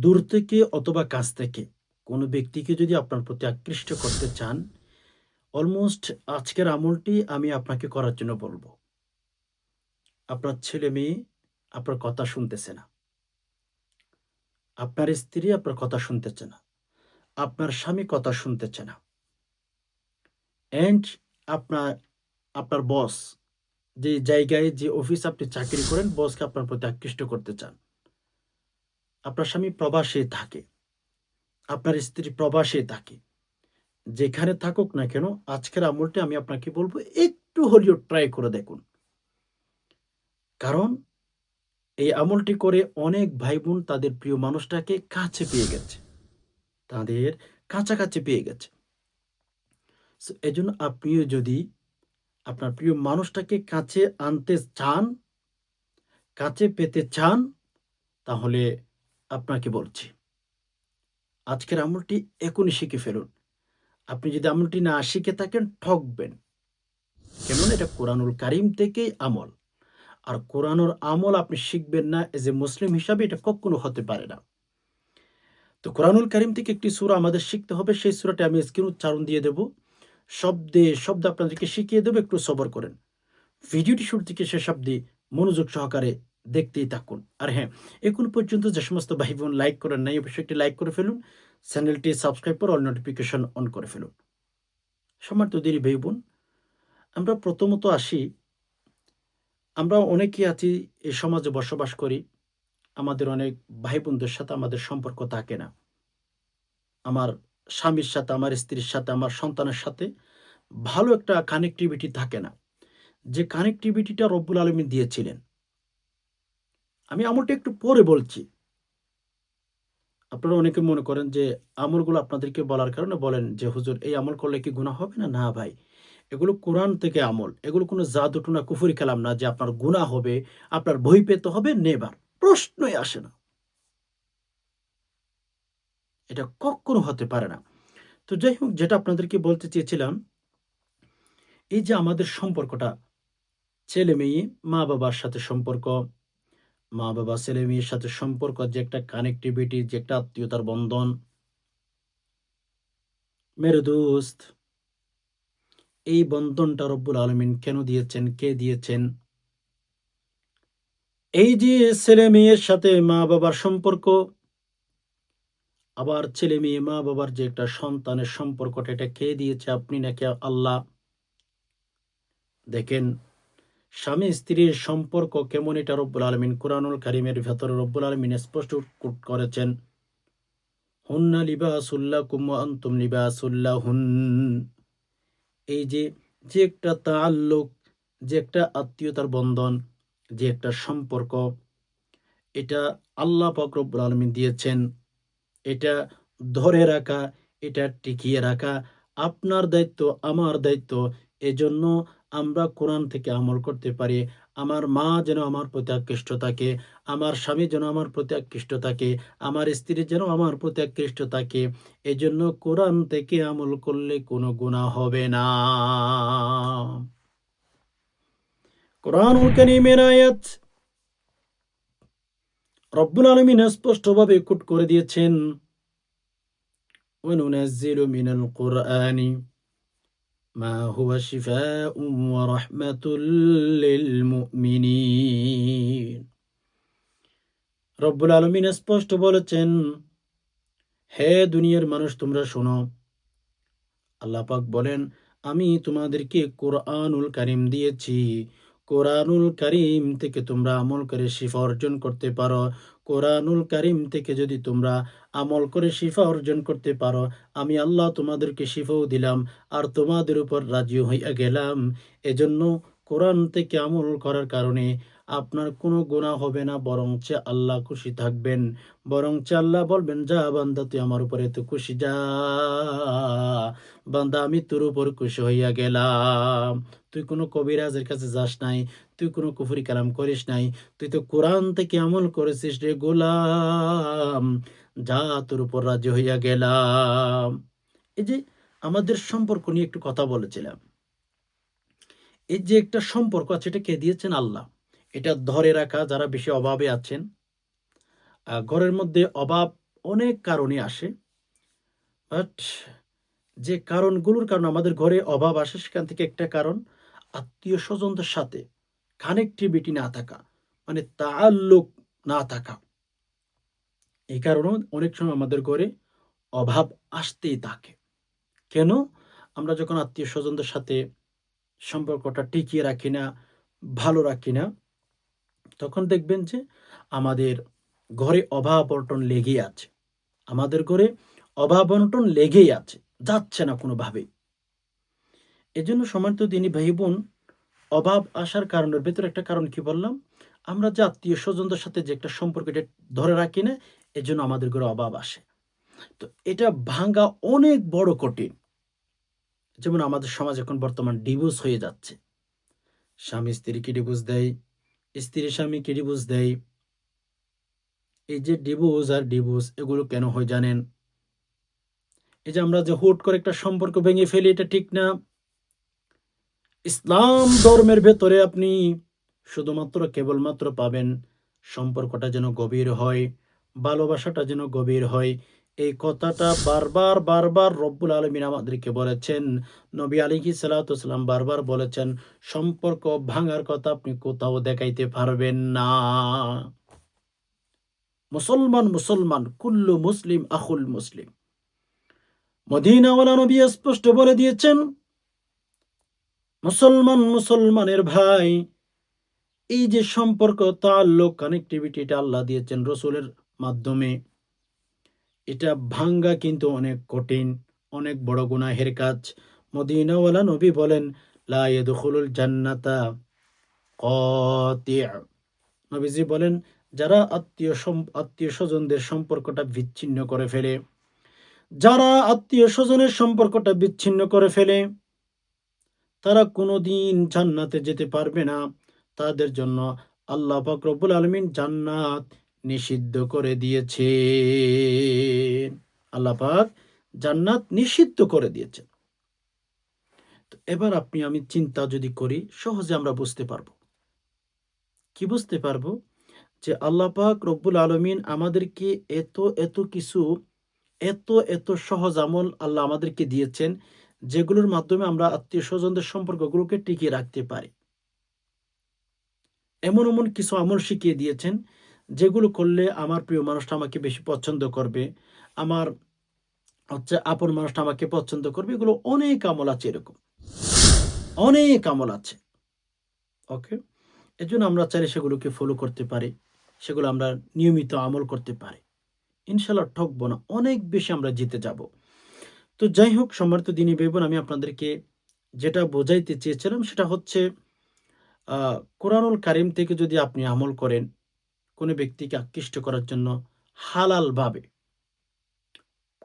দূর থেকে অথবা কাছ থেকে কোনো ব্যক্তিকে যদি আপনার প্রতি আকৃষ্ট করতে চান, অলমোস্ট আজকের আমলটি আমি আপনাকে করার জন্য বলব। আপনার ছেলে-মেয়ে আপনার কথা শুনতেছে না। আপনার স্ত্রী আপনার কথা শুনতেছে না। আপনার স্বামী কথা শুনতেছে না। অ্যান্ড আপনার আপনার বস যে জায়গায় যে অফিসে আপনি চাকরি করেন, বসকে আপনার প্রতি আকৃষ্ট করতে চান। আপনার স্বামী প্রবাসে থাকে। আপনার স্ত্রী প্রবাসে থাকে। যেখানে থাকুক না কেন, আজকের আমলটি আমি আপনাকে বলব একটু হলেও ট্রাই করে দেখুন। কারণ এই আমলটি করে অনেক ভাই-বোন তাদের প্রিয় মানুষটাকে কাছে পেয়ে গেছে। তাদের কাছাকাছি পেয়ে গেছে। এজন্য আপনিও যদি আপনার প্রিয় মানুষটাকে কাছে আনতে চান, কাছে পেতে চান, তাহলে আপনাকে বলছি, আজকের আমলটি এখনই শিখে ফেলুন। আপনি যদি আমলটি না শিখে থাকেন ঠকবেন। কেননা এটা কোরআনুল কারীম থেকেই আমল। আর কোরআনুর আমল আপনি শিখবেন না এজ এ মুসলিম হিসাবে এটা কখনো হতে পারে না। তো কোরআনুল কারীম থেকে একটি সূরা আমাদের শিখতে হবে। সেই সূরাটি আমি স্ক্রিন উচ্চারণ দিয়ে দেব। শব্দে, শব্দে আপনাদেরকে শিখিয়ে দেব, একটু সবর করেন। ভিডিওটি শুরু থেকে শেষ অবধি মনোযোগ সহকারে দেখতেই থাকুন। আর হ্যাঁ, এখন পর্যন্ত যে সমস্ত ভাই-বোন লাইক করেন নাই, অবশ্যই একটি লাইক করে ফেলুন। চ্যানেলটি সাবস্ক্রাইব করে অল নোটিফিকেশন অন করে ফেলুন। সম্মানিত দিনী ভাই-বোন, আমরা প্রথমত আসি, আমরা অনেকেই আছি এই সমাজে বসবাস করি। আমাদের অনেক ভাই-বোনদের সাথে আমাদের সম্পর্ক থাকে না। আমার স্বামীর সাথে, আমার স্ত্রীর সাথে, আমার সন্তানের সাথে ভালো একটা কানেক্টিভিটি থাকে না। যে কানেক্টিভিটিটা রব্বুল আলামিন দিয়েছিলেন। আমি আমলটা একটু পরে বলছি। আপনারা অনেকে মনে করেন যে আমলগুলো আপনাদেরকে বলার কারণে বলেন যে, "হুজুর এই আমল করলে কি গুনাহ হবে না?" না ভাই। এগুলো কোরআন থেকে আমল। এগুলো কোনো জাদু-টোনা কুফরি কালাম না যে আপনার গুনাহ হবে, আপনার ভয় পেতে হবে, নেভার। প্রশ্নই আসে না। এটা কক্ষনো হতে পারে না। তো যাই হোক, যেটা আপনাদেরকে বলতে চেয়েছিলাম, এই যে আমাদের সম্পর্কটা ছেলে-মেয়ে, মা-বাবার সাথে সম্পর্ক, মা-বাবা ছেলে-মেয়ের সাথে সম্পর্ক, যে একটা কানেক্টিভিটি, যে একটা আত্মীয়তার বন্ধন, মেরে দোস্ত, এই বন্ধনটা রব্বুল আলামিন কেন দিয়েছেন? কে দিয়েছেন? এই যে ছেলে-মেয়ের সাথে মা-বাবার সম্পর্ক, আবার ছেলে-মেয়ে, মা-বাবার যে একটা সন্তানের সম্পর্কটা, এটা কে দিয়েছে? আপনি নাকি আল্লাহ? দেখেন, স্বামী-স্ত্রীর সম্পর্ক কেমন এটা রব্বুল আলামিন কোরআনুল কারীমের ভেতরে রব্বুল আলামিন স্পষ্ট কোট করেছেন। হুন্না লিবাসুল লাকুম ওয়া আনতুম লিবাসুল লাহুন। এই যে, যে একটা তাআল্লুক, যে একটা আত্মীয়তার বন্ধন, যে একটা সম্পর্ক, এটা আল্লাহ পাক রব্বুল আলামিন দিয়েছেন। এটা ধরে রাখা, এটা টিকিয়ে রাখা আপনার দায়িত্ব, আমার দায়িত্ব। এজন্য আমরা কোরআন থেকে আমল করতে পারি। আমার মা যেন আমার প্রতি আকৃষ্ট থাকে, আমার স্বামী যেন আমার প্রতি আকৃষ্ট থাকে, আমার স্ত্রী যেন আমার প্রতি আকৃষ্ট থাকে। এজন্য কোরআন থেকে আমল করলে কোনো গুনাহ হবে না। কোরআনুল কারীমের আয়াত রব্বুল আলামিন স্পষ্টভাবে কোট করে দিয়েছেন, وَنُنَزِّلُ مِنَ الْقُرْآنِ মা হুয়া শিফাউম ওয়া রাহমাতুল লিল মুমিনিন। রব্বুল আলামিন স্পষ্ট বলেছেন, হে দুনিয়ার মানুষ তোমরা শোনো। আল্লাহ পাক বলেন, আমি তোমাদেরকে কোরআনুল কারীম দিয়েছি। কোরআনুল কারীম থেকে তোমরা আমল করে শিফা অর্জন করতে পারো। কোরআনুল কারীম থেকে যদি তোমরা আমল করে শিফা অর্জন করতে পারো, আমি আল্লাহ তোমাদেরকে শিফাও দিলাম আর তোমাদের উপর রাজি হইয়া গেলাম। এজন্য কোরআন থেকে আমল করার কারণে আপনার কোনো গুনাহ হবে না, বরঞ্চ আল্লাহ খুশি থাকবেন। বরঞ্চ আল্লাহ বলবেন, "যা বান্দা তুই আমার উপরে এত খুশি, যা বান্দা আমি তোর উপর খুশি হইয়া গেলাম। তুই কোনো কবিরাজের কাছে যাস নাই, তুই কোনো কুফরি কালাম করিস নাই, তুই তো কোরআন থেকে আমল করেছিস রে গোলাম, যা তোর উপর রাজি হইয়া গেলাম।" এই যে আমাদের সম্পর্ক নিয়ে একটু কথা বলেছিলাম। এই যে একটা সম্পর্ক আছে, এটা কে দিয়েছেন? আল্লাহ। এটা ধরে রাখা যারা বেশি অভাবে আছেন, ঘরের মধ্যে অভাব অনেক কারণে আসে। বাট যে কারণগুলোর কারণে আমাদের ঘরে অভাব আসে সেখান থেকে একটা কারণ আত্মীয়-স্বজনদের সাথে কানেক্টিভিটি না থাকা। মানে তাআল্লুক না থাকা। এই কারণেও অনেক সময় আমাদের ঘরে অভাব আসতেই থাকে। কেন? আমরা যখন আত্মীয়-স্বজনদের সাথে সম্পর্কটা টিকিয়ে রাখি না, ভালো রাখি না, তখন দেখবেন যে আমাদের ঘরে অভাব-অনটন লেগেই আছে। আমাদের ঘরে অভাব-অনটন লেগেই আছে। যাচ্ছে না কোনোভাবেই। এজন্য সম্মানিত দিনী ভাই-বোন, অভাব আসার কারণের ভেতরে একটা কারণ কি বললাম? আমরা যে আত্মীয়-স্বজনদের সাথে যে একটা সম্পর্ক এটা ধরে রাখি না, এজন্য আমাদের ঘরে অভাব আসে। তো এটা ভাঙ্গা অনেক বড় কঠিন। যেমন আমাদের সমাজ এখন বর্তমান ডিভোর্স হয়ে যাচ্ছে। স্বামী স্ত্রীকে ডিভোর্স দেয়, স্ত্রী স্বামীকে ডিভোর্স দেয়। এই যে ডিভোর্স আর ডিভোর্স এগুলো কেন হয় জানেন? এই যে আমরা যে হুট করে একটা সম্পর্ক ভেঙে ফেলি এটা ঠিক না। ইসলাম ধর্মের ভেতরে আপনি শুধুমাত্র কেবলমাত্র পাবেন সম্পর্কটা যেন গভীর হয়, ভালোবাসাটা যেন গভীর হয়। এই কথাটা বারবার রব্বুল আলামিন আমাদেরকে বলেছেন। নবী আলাইহিস সালাতু ওয়াসালাম বারবার বলেছেন, সম্পর্ক ভাঙার কথা আপনি কোথাও দেখাইতে পারবেন না। মুসলমান কুল্লু মুসলিম আখুল মুসলিম। মদিনাওয়ালা নবী স্পষ্ট বলে দিয়েছেন, মুসলমানের ভাই। এই যে সম্পর্ক তাআল্লুক কানেক্টিভিটি এটা আল্লাহ দিয়েছেন রসুলের মাধ্যমে। এটা ভাঙ্গা কিন্তু অনেক কঠিন, অনেক বড় গুনাহের কাজ। মদিনাওয়ালা নবী বলেন, লা ইয়াদখুলুল জান্নাতা কাতি'। নবীজি বলেন, যারা আত্মীয়-স্বজনদের সম্পর্কটা বিচ্ছিন্ন করে ফেলে, যারা আত্মীয়-স্বজনের সম্পর্কটা বিচ্ছিন্ন করে ফেলে, তারা কোনোদিন জান্নাতে যেতে পারবে না। তাদের জন্য আল্লাহ পাক রব্বুল আলামিন জান্নাত নিষিদ্ধ করে দিয়েছেন। আল্লাহ পাক জান্নাত নিষিদ্ধ করে দিয়েছেন। তো এবার আপনি আমি চিন্তা যদি করি সহজে আমরা বুঝতে পারবো। কি বুঝতে পারবো? যে আল্লাহ পাক রব্বুল আলামিন আমাদেরকে এত কিছু এত সহজ আমল আল্লাহ আমাদেরকে দিয়েছেন, যেগুলোর মাধ্যমে আমরা আত্মীয়-স্বজনদের সম্পর্কগুলোকে টিকিয়ে রাখতে পারি। এমন কিছু আমল শিখিয়ে দিয়েছেন, যেগুলো করলে আমার প্রিয় মানুষটা আমাকে বেশি পছন্দ করবে। আমার আপন মানুষটা আমাকে পছন্দ করবে। এগুলো অনেক আমল আছে এরকম। অনেক আমল আছে। ওকে? এজন্য আমরা চাইলে সেগুলোকে ফলো করতে পারি। সেগুলো আমরা নিয়মিত আমল করতে পারি। ইনশাআল্লাহ ঠকবো না। অনেক বেশি আমরা জিতে যাব। তো যাই হোক সম্মানিত দিনী ভাই-বোন, আমি আপনাদেরকে যেটা বোঝাইতে চেয়েছিলাম সেটা হচ্ছে আ কোরআনুল কারীম থেকে যদি আপনি আমল করেন, কোন ব্যক্তিকে আকৃষ্ট করার জন্য হালালভাবে,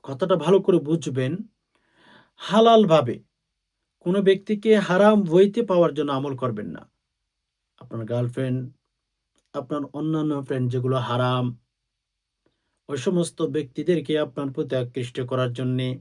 কথাটা ভালো করে বুঝবেন, হালালভাবে কোন ব্যক্তিকে হারাম ওয়েতে পাওয়ার জন্য আমল করবেন না। আপনার গার্লফ্রেন্ড, আপনার অন্যান্য ফ্রেন্ড যেগুলো হারাম, ওই সমস্ত ব্যক্তিদেরকে আপনার প্রতি আকৃষ্ট করার জন্যে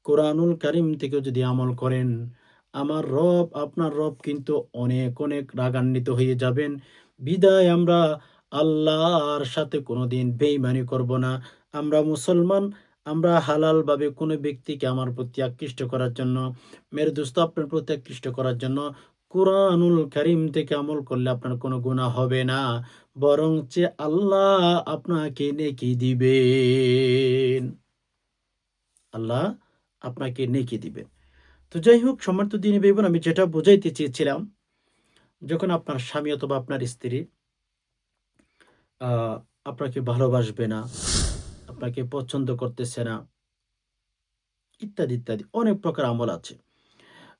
কোরআনুল কারীম থেকে যদি আমল করেন, আমার রব, আপনার রব কিন্তু অনেক রাগান্বিত হয়ে যাবেন। বিদায় আমরা আল্লাহর সাথে কোনোদিন বেইমানি করব না। আমরা মুসলমান, আমরা হালালভাবে কোনো ব্যক্তিকে আমার প্রতি আকৃষ্ট করার জন্য, মেরে দোস্ত আপনার প্রতি আকৃষ্ট করার জন্য কোরআনুল কারীম থেকে আমল করলে আপনার কোনো গুনাহ হবে না। বরঞ্চ আল্লাহ আপনাকে নেকি দিবেন। আল্লাহ আপনাকে নেকি দিবেন। তো যাই হোক সম্মানিত দিনী ভাই-বোন, আমি যেটা বোঝাইতে চেয়েছিলাম, যখন আপনার স্বামী অথবা আপনার স্ত্রী আ আপনাকে ভালোবাসবে না, আপনাকে পছন্দ করতেছে না, ইত্যাদি অনেক প্রকার আমল আছে।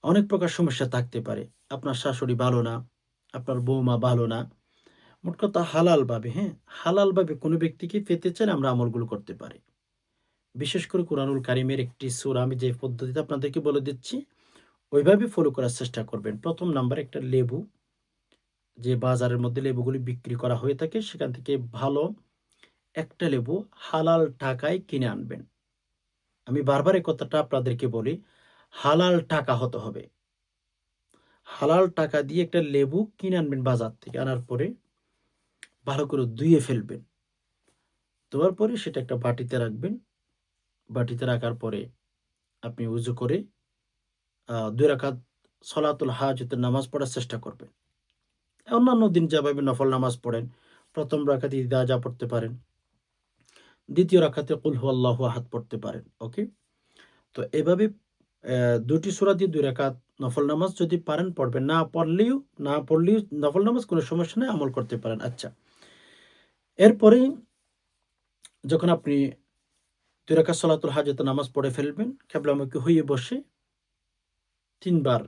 অনেক প্রকার সমস্যা থাকতে পারে। আপনার শাশুড়ি ভালো না, আপনার বৌমা ভালো না। মোট কথা হালালভাবে, হ্যাঁ? হালালভাবে কোনো ব্যক্তিকে পেতে চাইলে আমরা আমলগুলো করতে পারি। বিশেষ করে কোরআনুল কারীমের একটি সূরা আমি যে পদ্ধতিতে আপনাদেরকে বলে দিচ্ছি, ওইভাবে ফলো করার চেষ্টা করবেন। ১ম নাম্বার একটা লেবু, যে বাজারের মধ্যে লেবুগুলি বিক্রি করা হয়ে থাকে সেখান থেকে ভালো একটা লেবু হালাল টাকায় কিনে আনবেন। আমি বারবার এই কথাটা আপনাদেরকে বলি, হালাল টাকা হতে হবে। হালাল টাকা দিয়ে একটা লেবু কিনে আনবেন বাজার থেকে। আনার পরে ভালো করে ধুয়ে ফেলবেন। ধোয়ার পরে সেটা একটা বাটিতে রাখবেন। বাটিতে রাখার পরে আপনি উযু করে ২ রাকাত সলাতুল হাজতের নামাজ পড়ার চেষ্টা করবেন। অন্যান্য দিন যেভাবে নফল নামাজ পড়েন, ১ম রাকাতে ইযা যা পড়তে পারেন। ২য় রাকাতে কুল হুয়াল্লাহু আহাদ পড়তে পারেন। ওকে? তো এভাবে ২ টি সূরা দিয়ে ২ রাকাত নফল নামাজ যদি পারেন পড়বেন। না পড়লেও নফল নামাজ কোনো সমস্যা নাই, আমল করতে পারেন। আচ্ছা। এরপরেই যখন আপনি ২ রাকাত সলাতুল হাজতের নামাজ পড়ে ফেলবেন, কিবলামুখী হয়ে বসে ৩ বার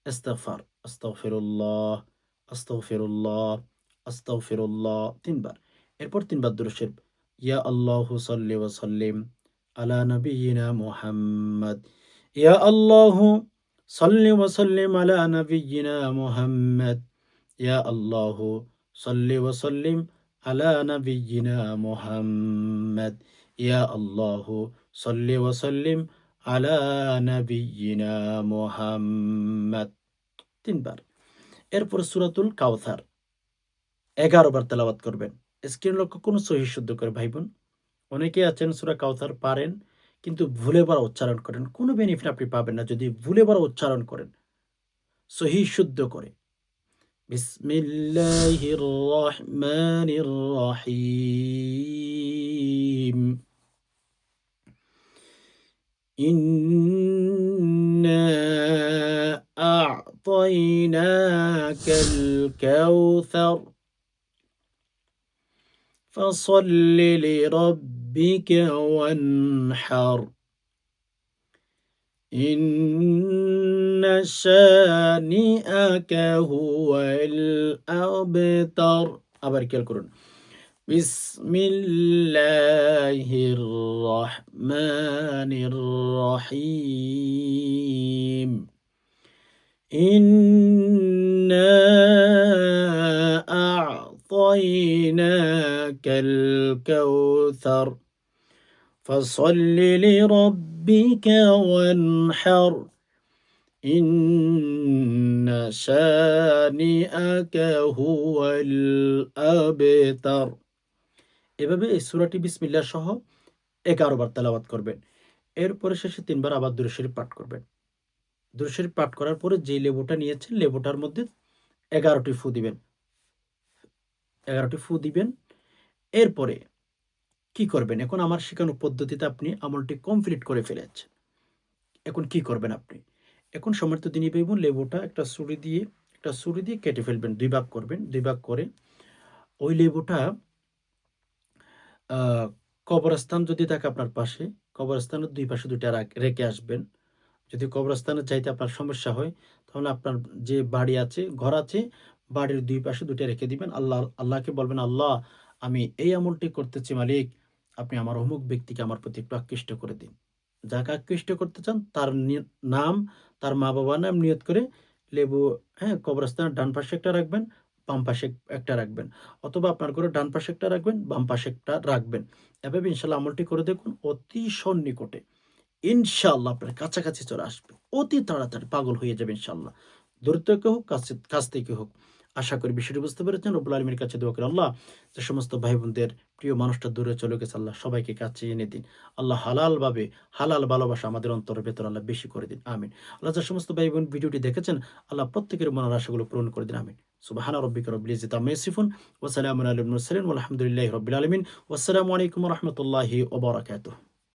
ইস্তিগফার, আস্তাগফিরুল্লাহ, আস্তাগফিরুল্লাহ, আস্তাগফিরুল্লাহ ৩ বার। এরপর ৩ বার দুরূদ শরীফ। ইয়া আল্লাহু সাল্লি ওয়া সাল্লিম আলা নাবিয়্যিনা মুহাম্মাদ। ইয়া আল্লাহু সাল্লি ওয়া সাল্লিম আলা নাবিয়্যিনা মুহাম্মাদ। ইয়া আল্লাহু সাল্লি ওয়া সাল্লিম আলা নাবিয়্যিনা মুহাম্মাদ। ইয়া আল্লাহু সাল্লি ওয়া সাল্লিম আলা নাবিয়্যিনা মুহাম্মাদ ৩ বার। এরপর সূরাতুল কাউসার ১১ বার তেলাওয়াত করবেন। স্ক্রিন লক্ষ্য করুন সহিহ শুদ্ধ করে ভাই-বোন। অনেকেই আছেন সূরা কাউসার পারেন কিন্তু ভুলে পড়া উচ্চারণ করেন। কোনো বেনিফিট আপনি পাবেন না যদি ভুলে পড়া উচ্চারণ করেন। সহিহ শুদ্ধ করে। বিসমিল্লাহির রহমানির রহিম। إنا أعطيناك الكوثر فصل لربك وانحر إن شانئك هو الأبتر আবার খেয়াল করুন বিসমিল্লাহির রহমানির রহিম ইন্না আ'তাইনাকাল কাউসার ফাসাল্লি লিরাব্বিকা ওয়ানহার ইন্না শানিআকা হুয়াল আবতার। এভাবে এই সূরাটি বিসমিল্লাহ সহ ১১ বার তেলাওয়াত করবেন। এরপরে শেষে ৩ বার আবার দুরূদ শরীফ পাঠ করবেন। দুরূদ শরীফ পাঠ করার পরে যেই লেবুটা নিয়েছেন লেবুটার মধ্যে ১১ টি ফু দিবেন। ১১ টি ফু দিবেন। এরপরে কি করবেন? এখন আমার শেখানো পদ্ধতিতে আপনি আমলটি কমপ্লিট করে ফেলেছেন। এখন কি করবেন আপনি? এখন সম্মানিত দিনী ভাই বোন লেবুটা একটা ছুরি দিয়ে কেটে ফেলবেন। ২ ভাগ করবেন। ২ ভাগ করে ওই লেবুটা আ কবরস্থান যদি থাকে আপনার পাশে, কবরস্থানের ২ পাশে ২ টা রেখে আসবেন। যদি কবরস্থানে যাইতে আপনার সমস্যা হয়, তাহলে আপনার যে বাড়ি আছে, ঘর আছে, বাড়ির ২ পাশে ২ টা রেখে দিবেন। আল্লাহকে বলবেন, "আল্লাহ আমি এই আমলটি করতেছি মালিক, আপনি আমার অমুক ব্যক্তিকে আমার প্রতি একটু আকৃষ্ট করে দিন।" যাকে আকৃষ্ট করতে চান তার নাম, তার মা-বাবার নাম নিয়ত করে লেবু কবরস্থানের ডান পাশে একটা রাখবেন, বাম পাশে একটা রাখবেন। অথবা আপনার ঘরের ডান পাশে একটা রাখবেন, বাম পাশে একটা রাখবেন। এভাবে ইনশাআল্লাহ আমলটি করে দেখুন অতি সন্নিকটে ইনশাআল্লাহ আপনার কাছাকাছি চলে আসবে। অতি তাড়াতাড়ি পাগল হয়ে যাবে ইনশাআল্লাহ। দূর থেকে হোক, কাছ থেকে হোক। আশা করি বিষয়টি বুঝতে পেরেছেন। রব্বুল আলামিনের কাছে দোয়া করি আল্লাহ যে সমস্ত ভাই-বোনদের প্রিয় মানুষটা দূরে চলে গেছে আল্লাহ সবাইকে কাছে এনে দিন। আল্লাহ হালালভাবে হালাল ভালোবাসা আমাদের অন্তরের ভেতর আল্লাহ বেশি করে দিন। আমিন। আল্লাহ যে সমস্ত ভাই-বোন ভিডিওটি দেখেছেন আল্লাহ প্রত্যেকের মনের আশাগুলো পূরণ করে দিন। আমিন। সুবহানা রাব্বিকা রাব্বিল ইজ্জাতি আম্মা ইয়াসিফুন ওয়া সালামুন আলাল মুরসালিন ওয়ালহামদুলিল্লাহি রাব্বিল আলামিন। ওয়াসসালামু আলাইকুম ওয়া রাহমাতুল্লাহি ওয়া বারাকাতুহু।